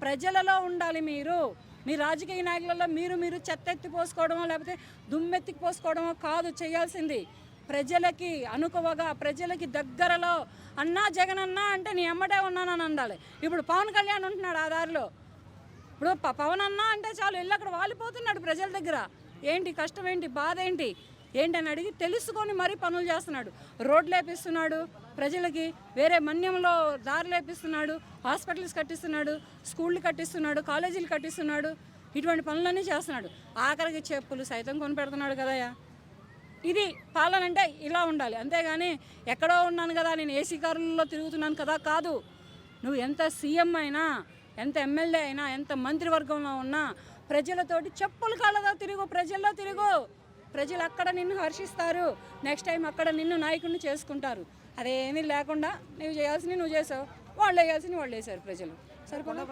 ప్రజలలో ఉండాలి. మీరు మీ రాజకీయ నాయకులలో మీరు చెత్త పోసుకోవడమో లేకపోతే దుమ్మెత్తికి పోసుకోవడమో కాదు చేయాల్సింది. ప్రజలకి అనుకువగా ప్రజలకి దగ్గరలో అన్నా జగన్ అన్నా అంటే నీ ఎమ్మటే ఉన్నానని ఉండాలి. ఇప్పుడు పవన్ కళ్యాణ్ ఉంటున్నాడు ఆ దారిలో. ఇప్పుడు పవన్ అన్నా అంటే చాలు వెళ్ళి అక్కడ వాలిపోతున్నాడు ప్రజల దగ్గర. ఏంటి కష్టం, ఏంటి బాధ, ఏంటని అడిగి తెలుసుకొని మరీ పనులు చేస్తున్నాడు. రోడ్లు వేపిస్తున్నాడు, ప్రజలకి వేరే మన్యంలో దారులు వేపిస్తున్నాడు, హాస్పిటల్స్ కట్టిస్తున్నాడు, స్కూళ్ళు కట్టిస్తున్నాడు, కాలేజీలు కట్టిస్తున్నాడు. ఇటువంటి పనులన్నీ చేస్తున్నాడు. ఆఖరికి చెప్పులు సైతం కొని పెడుతున్నాడు కదయ్యా. ఇది పాలన అంటే ఇలా ఉండాలి. అంతేగాని ఎక్కడో ఉన్నాను కదా, నేను ఏసీ కారులలో తిరుగుతున్నాను కదా కాదు. నువ్వు ఎంత సీఎం అయినా, ఎంత ఎమ్మెల్యే అయినా, ఎంత మంత్రివర్గంలో ఉన్నా ప్రజలతోటి చెప్పులు కాళ్ళతో తిరుగు, ప్రజల్లో తిరుగు. ప్రజలు అక్కడ నిన్ను హర్షిస్తారు. నెక్స్ట్ టైం అక్కడ నిన్ను నాయకుడిని చేసుకుంటారు. అదేమీ లేకుండా నువ్వు చేయాల్సింది నువ్వు చేసావు, వాళ్ళు వేయాల్సింది వాళ్ళు వేశారు ప్రజలు. సరిపడా